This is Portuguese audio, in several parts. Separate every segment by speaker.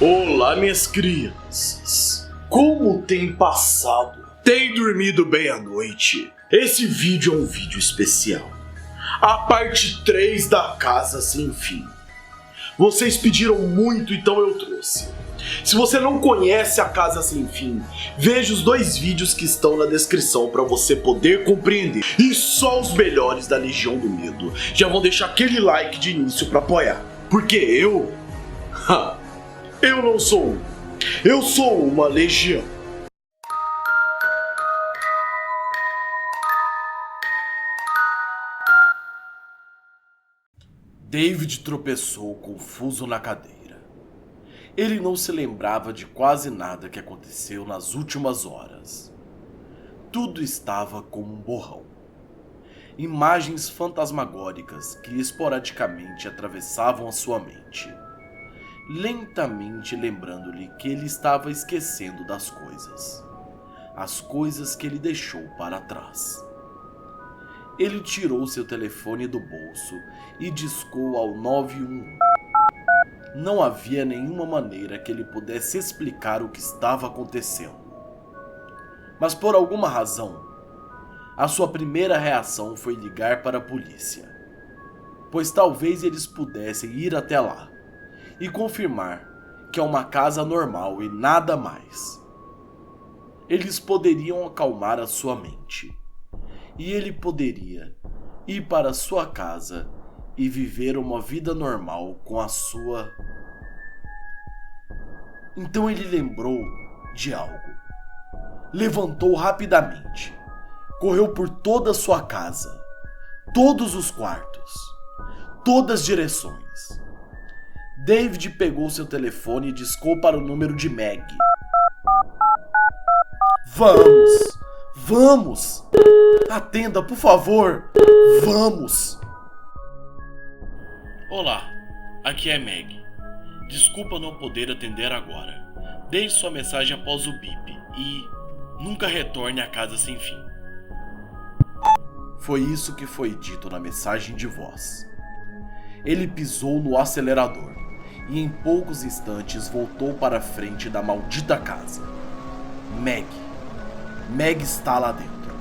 Speaker 1: Olá, minhas crianças. Como tem passado? Tem dormido bem à noite? Esse vídeo é um vídeo especial. A parte 3 da Casa Sem Fim. Vocês pediram muito, então eu trouxe. Se você não conhece a Casa Sem Fim, veja os 2 vídeos que estão na descrição para você poder compreender. E só os melhores da Legião do Medo já vão deixar aquele like de início para apoiar. Porque eu não sou um. Eu sou uma legião. David tropeçou confuso na cadeira. Ele não se lembrava de quase nada que aconteceu nas últimas horas. Tudo estava como um borrão. Imagens fantasmagóricas que esporadicamente atravessavam a sua mente, lentamente lembrando-lhe que ele estava esquecendo das coisas. As coisas que ele deixou para trás. Ele tirou seu telefone do bolso e discou ao 911. Não havia nenhuma maneira que ele pudesse explicar o que estava acontecendo. Mas por alguma razão, a sua primeira reação foi ligar para a polícia, pois talvez eles pudessem ir até lá e confirmar que é uma casa normal e nada mais. Eles poderiam acalmar a sua mente, e ele poderia ir para sua casa e viver uma vida normal com a sua... Então ele lembrou de algo. Levantou rapidamente, correu por toda a sua casa, todos os quartos, todas as direções. David pegou seu telefone e discou para o número de Meg. Vamos! Atenda, por favor! Vamos!
Speaker 2: Olá, aqui é Meg. Desculpa não poder atender agora. Deixe sua mensagem após o bip e nunca retorne à Casa Sem Fim.
Speaker 1: Foi isso que foi dito na mensagem de voz. Ele pisou no acelerador e em poucos instantes voltou para a frente da maldita casa. Meg está lá dentro.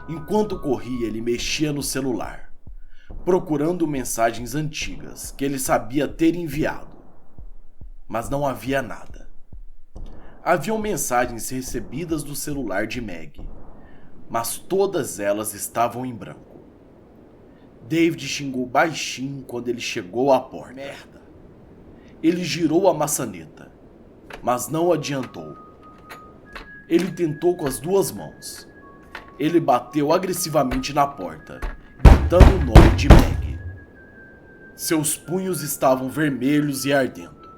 Speaker 1: Enquanto corria, ele mexia no celular, procurando mensagens antigas que ele sabia ter enviado. Mas não havia nada. Haviam mensagens recebidas do celular de Meg, mas todas elas estavam em branco. David xingou baixinho quando ele chegou à porta. Merda! Ele girou a maçaneta, mas não adiantou. Ele tentou com as 2 mãos. Ele bateu agressivamente na porta, gritando o nome de Meg. Seus punhos estavam vermelhos e ardendo.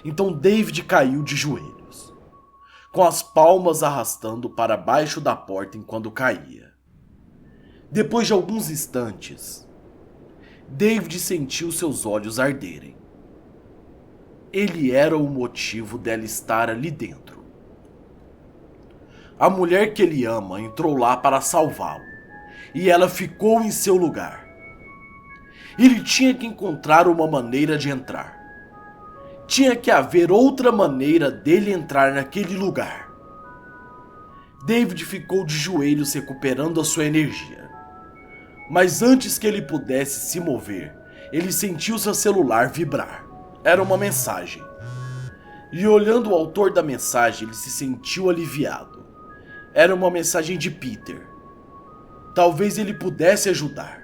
Speaker 1: Então David caiu de joelhos, com as palmas arrastando para baixo da porta enquanto caía. Depois de alguns instantes, David sentiu seus olhos arderem. Ele era o motivo dela estar ali dentro. A mulher que ele ama entrou lá para salvá-lo, e ela ficou em seu lugar. Ele tinha que encontrar uma maneira de entrar. Tinha que haver outra maneira dele entrar naquele lugar. David ficou de joelhos recuperando a sua energia. Mas antes que ele pudesse se mover, ele sentiu seu celular vibrar. Era uma mensagem. E olhando o autor da mensagem, ele se sentiu aliviado. Era uma mensagem de Peter. Talvez ele pudesse ajudar.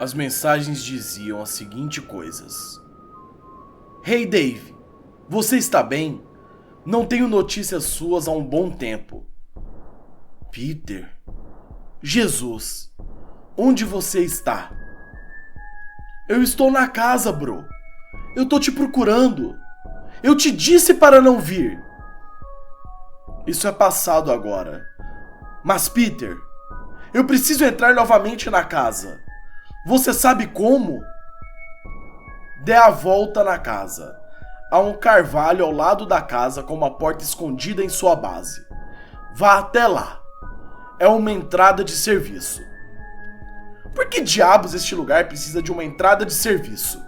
Speaker 1: As mensagens diziam as seguintes coisas. Hey Dave, você está bem? Não tenho notícias suas há um bom tempo. Peter? Jesus, onde você está? Eu estou na casa, bro. Eu tô te procurando. Eu te disse para não vir. Isso é passado agora. Mas Peter, eu preciso entrar novamente na casa. Você sabe como? Dê a volta na casa. Há um carvalho ao lado da casa com uma porta escondida em sua base. Vá até lá. É uma entrada de serviço. Por que diabos este lugar precisa de uma entrada de serviço?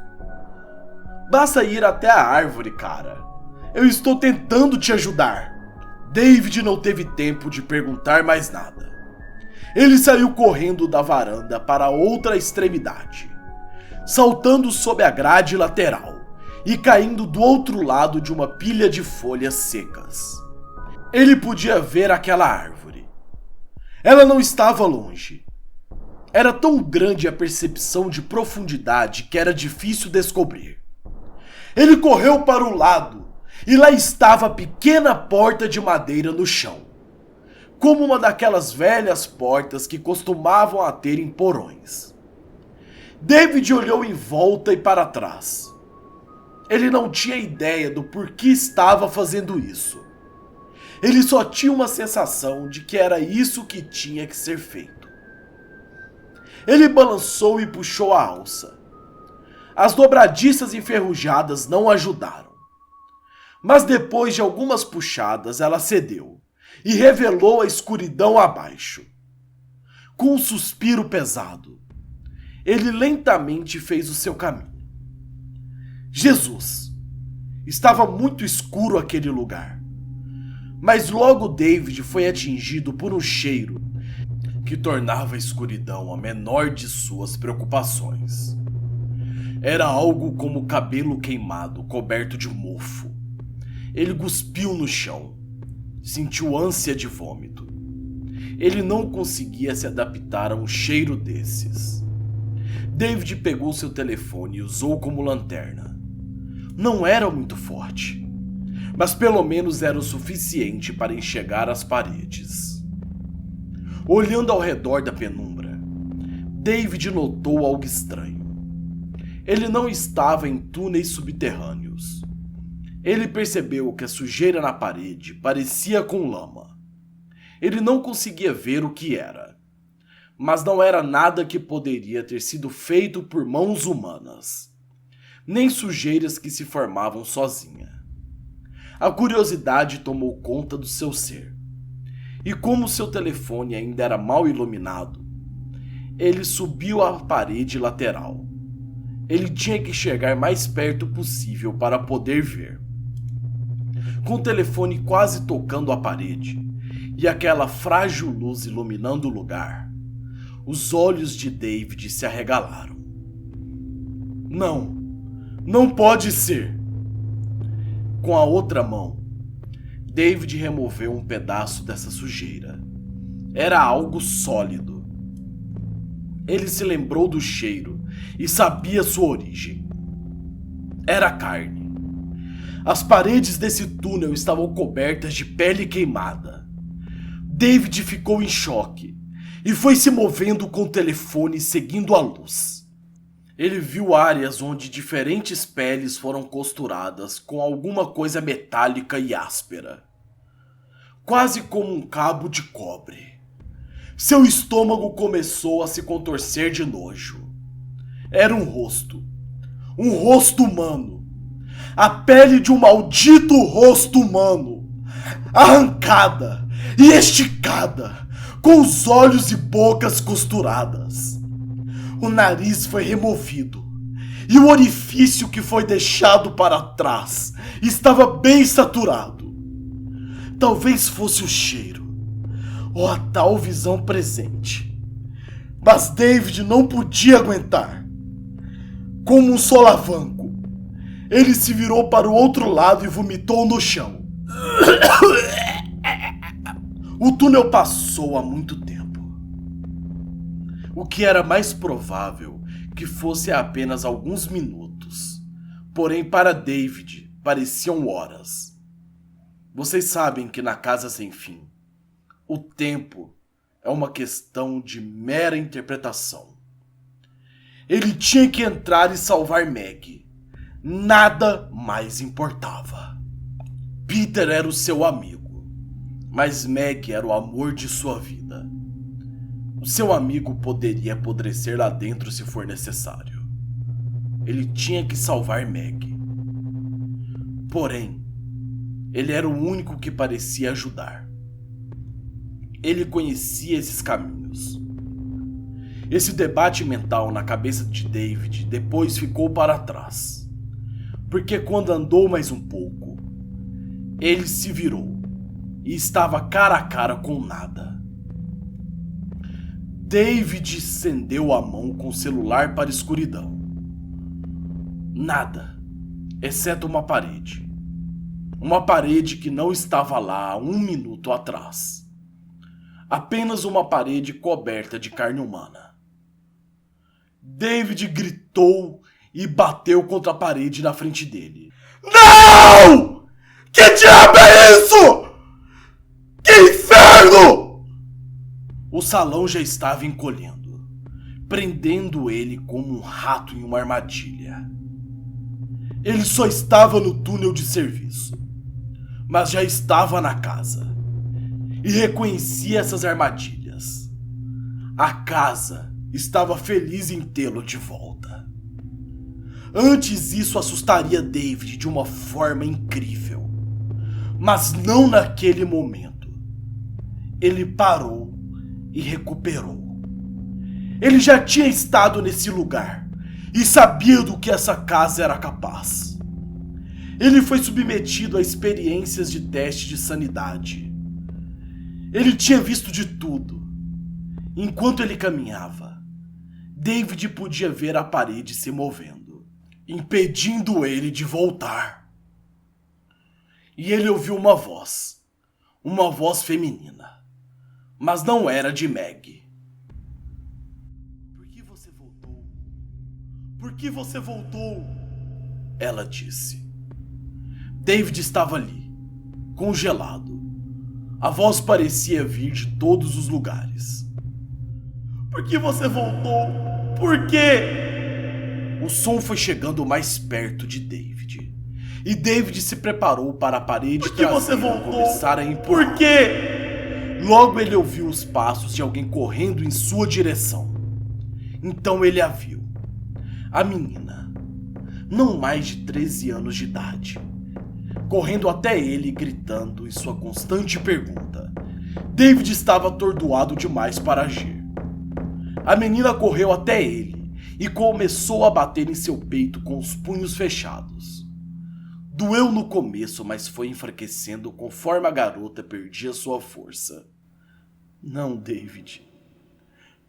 Speaker 1: Basta ir até a árvore, cara. Eu estou tentando te ajudar. David não teve tempo de perguntar mais nada. Ele saiu correndo da varanda para outra extremidade, saltando sob a grade lateral e caindo do outro lado de uma pilha de folhas secas. Ele podia ver aquela árvore. Ela não estava longe. Era tão grande a percepção de profundidade que era difícil descobrir. Ele correu para o lado e lá estava a pequena porta de madeira no chão, como uma daquelas velhas portas que costumavam a ter em porões. David olhou em volta e para trás. Ele não tinha ideia do porquê estava fazendo isso. Ele só tinha uma sensação de que era isso que tinha que ser feito. Ele balançou e puxou a alça. As dobradiças enferrujadas não ajudaram. Mas depois de algumas puxadas, ela cedeu e revelou a escuridão abaixo. Com um suspiro pesado, ele lentamente fez o seu caminho. Jesus! Estava muito escuro aquele lugar. Mas logo David foi atingido por um cheiro que tornava a escuridão a menor de suas preocupações. Era algo como cabelo queimado coberto de mofo. Ele cuspiu no chão. Sentiu ânsia de vômito. Ele não conseguia se adaptar a um cheiro desses. David pegou seu telefone e usou como lanterna. Não era muito forte, mas pelo menos era o suficiente para enxergar as paredes. Olhando ao redor da penumbra, David notou algo estranho. Ele não estava em túneis subterrâneos. Ele percebeu que a sujeira na parede parecia com lama. Ele não conseguia ver o que era, mas não era nada que poderia ter sido feito por mãos humanas, nem sujeiras que se formavam sozinha. A curiosidade tomou conta do seu ser, e como seu telefone ainda era mal iluminado, ele subiu a parede lateral. Ele tinha que chegar mais perto possível para poder ver. Com o telefone quase tocando a parede e aquela frágil luz iluminando o lugar, os olhos de David se arregalaram. Não pode ser! Com a outra mão, David removeu um pedaço dessa sujeira. Era algo sólido. Ele se lembrou do cheiro e sabia sua origem. Era carne. As paredes desse túnel estavam cobertas de pele queimada. David ficou em choque e foi se movendo com o telefone seguindo a luz. Ele viu áreas onde diferentes peles foram costuradas com alguma coisa metálica e áspera, quase como um cabo de cobre. Seu estômago começou a se contorcer de nojo. Era um rosto humano. A pele de um maldito rosto humano, arrancada e esticada, com os olhos e bocas costuradas. O nariz foi removido e o orifício que foi deixado para trás estava bem saturado. Talvez fosse o cheiro ou a tal visão presente, mas David não podia aguentar. Como um solavanco, ele se virou para o outro lado e vomitou no chão. O túnel passou há muito tempo. O que era mais provável que fosse apenas alguns minutos. Porém, para David, pareciam horas. Vocês sabem que na Casa Sem Fim, o tempo é uma questão de mera interpretação. Ele tinha que entrar e salvar Meg. Nada mais importava. Peter era o seu amigo, mas Meg era o amor de sua vida. O seu amigo poderia apodrecer lá dentro se for necessário. Ele tinha que salvar Meg. Porém, ele era o único que parecia ajudar. Ele conhecia esses caminhos. Esse debate mental na cabeça de David depois ficou para trás. porque quando andou mais um pouco, ele se virou e estava cara a cara com nada. David estendeu a mão com o celular para a escuridão. Nada, exceto uma parede. Uma parede que não estava lá há 1 minuto atrás. Apenas uma parede coberta de carne humana. David gritou e bateu contra a parede na frente dele. Não! Que diabo é isso? Que inferno! O salão já estava encolhendo, prendendo ele como um rato em uma armadilha. Ele só estava no túnel de serviço, mas já estava na casa e reconhecia essas armadilhas. A casa estava feliz em tê-lo de volta. Antes isso assustaria David de uma forma incrível, mas não naquele momento. Ele parou e recuperou. Ele já tinha estado nesse lugar e sabia do que essa casa era capaz. Ele foi submetido a experiências de teste de sanidade. Ele tinha visto de tudo. Enquanto ele caminhava, David podia ver a parede se movendo, impedindo ele de voltar. E ele ouviu uma voz feminina, mas não era de Meg. Por que você voltou? Por que você voltou? Ela disse. David estava ali, congelado. A voz parecia vir de todos os lugares. Por que você voltou? Por quê? O som foi chegando mais perto de David. E David se preparou para a parede traseira começar a empurrar. Por quê? Logo ele ouviu os passos de alguém correndo em sua direção. Então ele a viu. A menina, não mais de 13 anos de idade, correndo até ele, gritando em sua constante pergunta. David estava atordoado demais para agir. A menina correu até ele e começou a bater em seu peito com os punhos fechados. Doeu no começo, mas foi enfraquecendo conforme a garota perdia sua força. Não, David.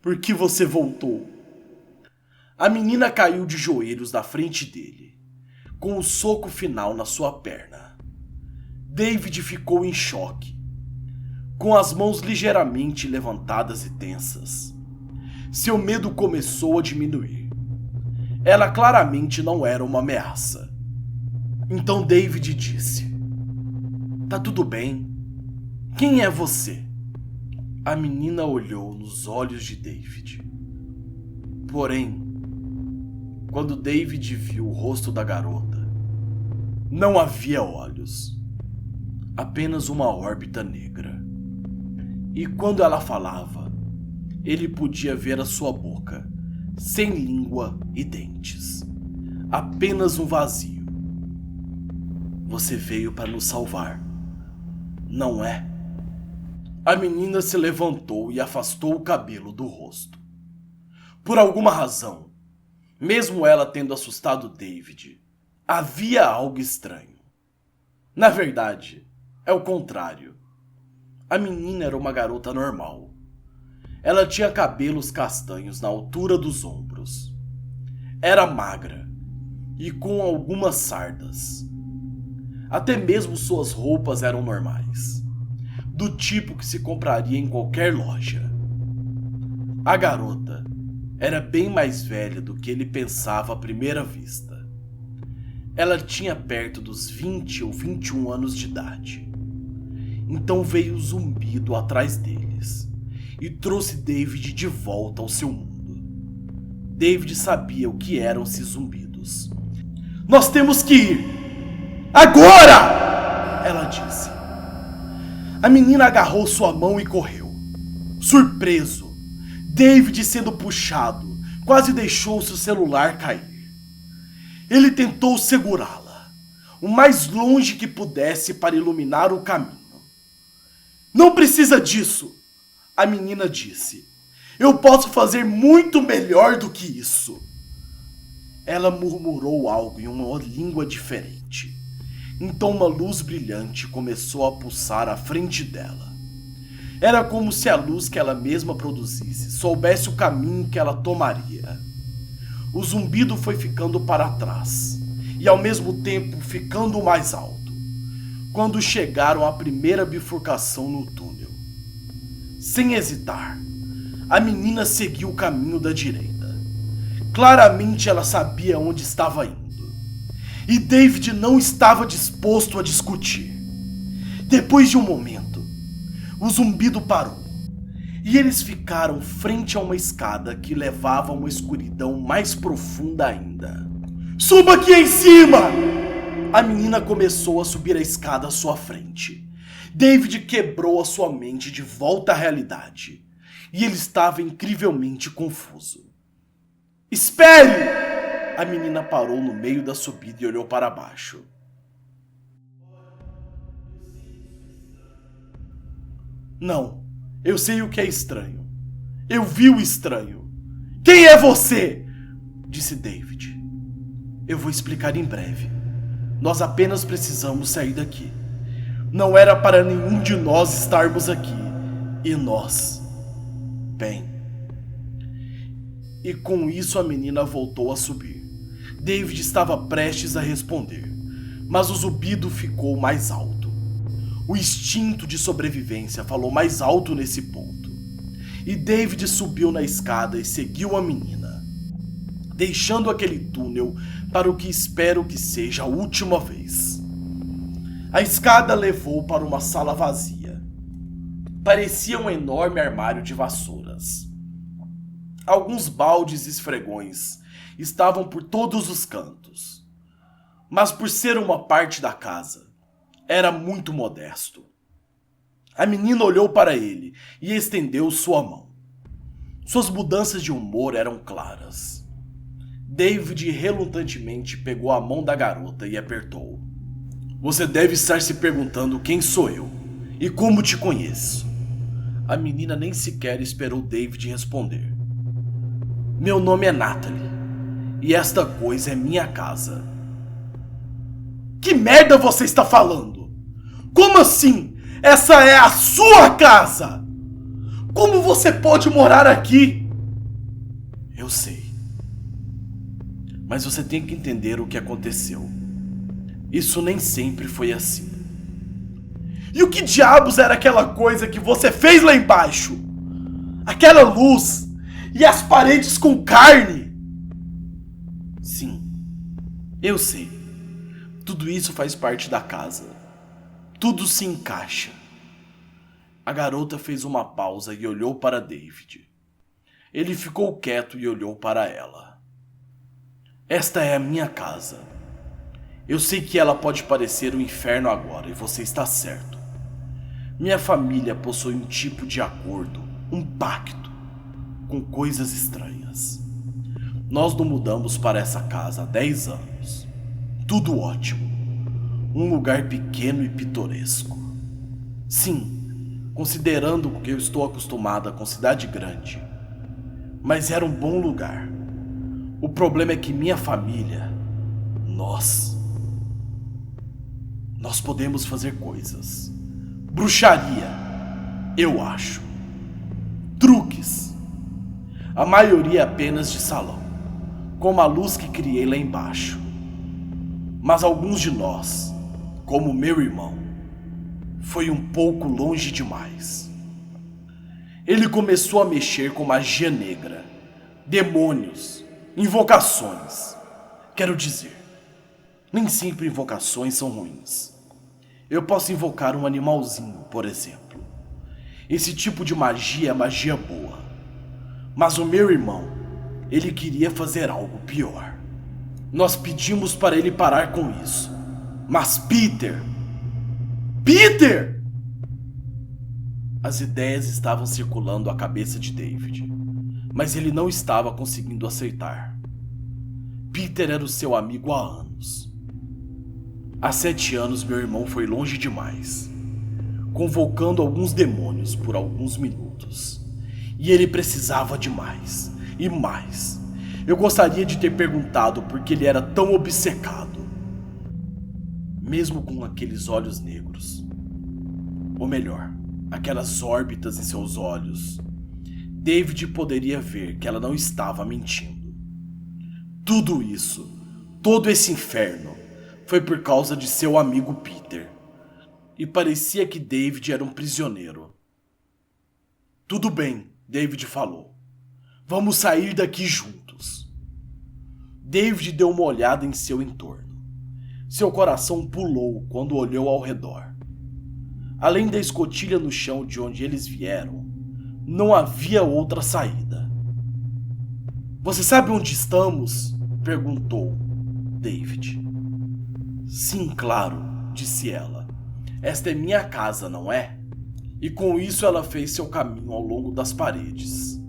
Speaker 1: Por que você voltou? A menina caiu de joelhos na frente dele, com o soco final na sua perna. David ficou em choque, com as mãos ligeiramente levantadas e tensas. Seu medo começou a diminuir. Ela claramente não era uma ameaça. Então David disse: "Tá tudo bem. Quem é você?" A menina olhou nos olhos de David. Porém, quando David viu o rosto da garota, não havia olhos. Apenas uma órbita negra. E quando ela falava, ele podia ver a sua boca, sem língua e dentes. Apenas um vazio. Você veio para nos salvar, não é? A menina se levantou e afastou o cabelo do rosto. Por alguma razão, mesmo ela tendo assustado David, havia algo estranho. Na verdade, é o contrário. A menina era uma garota normal. Ela tinha cabelos castanhos na altura dos ombros. Era magra e com algumas sardas. Até mesmo suas roupas eram normais, do tipo que se compraria em qualquer loja. A garota era bem mais velha do que ele pensava à primeira vista. Ela tinha perto dos 20 ou 21 anos de idade. Então veio o zumbido atrás deles e trouxe David de volta ao seu mundo. David sabia o que eram esses zumbidos. "Nós temos que ir! Agora!" ela disse. A menina agarrou sua mão e correu. Surpreso, David, sendo puxado, quase deixou seu celular cair. Ele tentou segurá-la, o mais longe que pudesse para iluminar o caminho. "Não precisa disso", a menina disse. "Eu posso fazer muito melhor do que isso." Ela murmurou algo em uma língua diferente. Então uma luz brilhante começou a pulsar à frente dela. Era como se a luz que ela mesma produzisse soubesse o caminho que ela tomaria. O zumbido foi ficando para trás e ao mesmo tempo ficando mais alto, quando chegaram à primeira bifurcação no túnel. Sem hesitar, a menina seguiu o caminho da direita. Claramente ela sabia onde estava indo. E David não estava disposto a discutir. Depois de um momento, o zumbido parou. E eles ficaram frente a uma escada que levava a uma escuridão mais profunda ainda. Suba aqui em cima! A menina começou a subir a escada à sua frente. David quebrou a sua mente de volta à realidade. E ele estava incrivelmente confuso. Espere! A menina parou no meio da subida e olhou para baixo. Não, eu sei o que é estranho. Eu vi o estranho. Quem é você? Disse David. Eu vou explicar em breve. Nós apenas precisamos sair daqui. Não era para nenhum de nós estarmos aqui. E nós... Bem... E com isso a menina voltou a subir. David estava prestes a responder, mas o zumbido ficou mais alto. O instinto de sobrevivência falou mais alto nesse ponto. E David subiu na escada e seguiu a menina, deixando aquele túnel para o que espero que seja a última vez. A escada levou para uma sala vazia. Parecia um enorme armário de vassouras. Alguns baldes e esfregões estavam por todos os cantos. Mas por ser uma parte da casa, era muito modesto. A menina olhou para ele e estendeu sua mão. Suas mudanças de humor eram claras. David relutantemente pegou a mão da garota e apertou. Você deve estar se perguntando quem sou eu e como te conheço. A menina nem sequer esperou David responder. Meu nome é Natalie, e esta coisa é minha casa. Que merda você está falando? Como assim? Essa é a sua casa! Como você pode morar aqui? Eu sei. Mas você tem que entender o que aconteceu. Isso nem sempre foi assim. E o que diabos era aquela coisa que você fez lá embaixo? Aquela luz... E as paredes com carne? Sim, eu sei. Tudo isso faz parte da casa. Tudo se encaixa. A garota fez uma pausa e olhou para David. Ele ficou quieto e olhou para ela. Esta é a minha casa. Eu sei que ela pode parecer um inferno agora e você está certo. Minha família possui um tipo de acordo, um pacto com coisas estranhas. Nós nos mudamos para essa casa há 10 anos. Tudo ótimo. Um lugar pequeno e pitoresco. Sim, considerando que eu estou acostumada com cidade grande. Mas era um bom lugar. O problema é que minha família, nós podemos fazer coisas. Bruxaria, eu acho. Truques. A maioria apenas de salão, como a luz que criei lá embaixo. Mas alguns de nós, como meu irmão, foi um pouco longe demais. Ele começou a mexer com magia negra, demônios, invocações. Quero dizer, nem sempre invocações são ruins. Eu posso invocar um animalzinho, por exemplo. Esse tipo de magia é magia boa. Mas o meu irmão, ele queria fazer algo pior. Nós pedimos para ele parar com isso. Mas Peter... As ideias estavam circulando à cabeça de David, mas ele não estava conseguindo aceitar. Peter era o seu amigo há anos. Há 7 anos meu irmão foi longe demais, convocando alguns demônios por alguns minutos. E ele precisava de mais, e mais. Eu gostaria de ter perguntado por que ele era tão obcecado. Mesmo com aqueles olhos negros. Ou melhor, aquelas órbitas em seus olhos. David poderia ver que ela não estava mentindo. Tudo isso, todo esse inferno, foi por causa de seu amigo Peter. E parecia que David era um prisioneiro. Tudo bem, David falou. Vamos sair daqui juntos. David deu uma olhada em seu entorno. Seu coração pulou quando olhou ao redor. Além da escotilha no chão de onde eles vieram, não havia outra saída. Você sabe onde estamos? Perguntou David. Sim, claro, disse ela. Esta é minha casa, não é? E com isso ela fez seu caminho ao longo das paredes.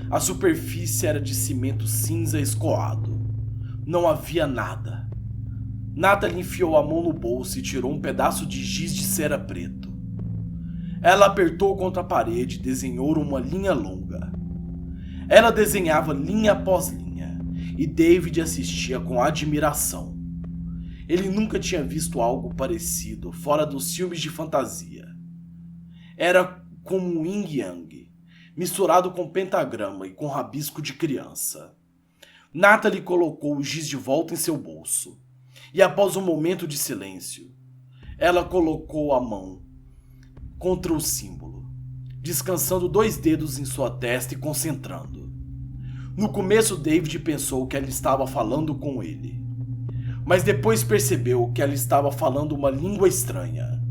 Speaker 1: A superfície era de cimento cinza escoado. Não havia nada. Natalie enfiou a mão no bolso e tirou um pedaço de giz de cera preto. Ela apertou contra a parede e desenhou uma linha longa. Ela desenhava linha após linha, e David assistia com admiração. Ele nunca tinha visto algo parecido fora dos filmes de fantasia. Era como um yin-yang, misturado com pentagrama e com rabisco de criança. Natalie colocou o giz de volta em seu bolso, e após um momento de silêncio, ela colocou a mão contra o símbolo, descansando 2 dedos em sua testa e concentrando. No começo, David pensou que ela estava falando com ele, mas depois percebeu que ela estava falando uma língua estranha,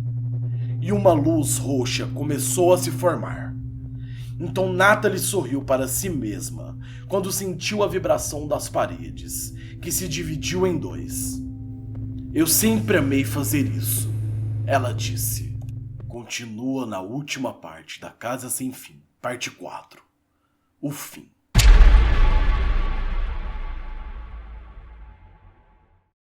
Speaker 1: e uma luz roxa começou a se formar. Então Natalie sorriu para si mesma quando sentiu a vibração das paredes, que se dividiu em 2. Eu sempre amei fazer isso, ela disse. Continua na última parte da Casa Sem Fim, parte 4. O fim.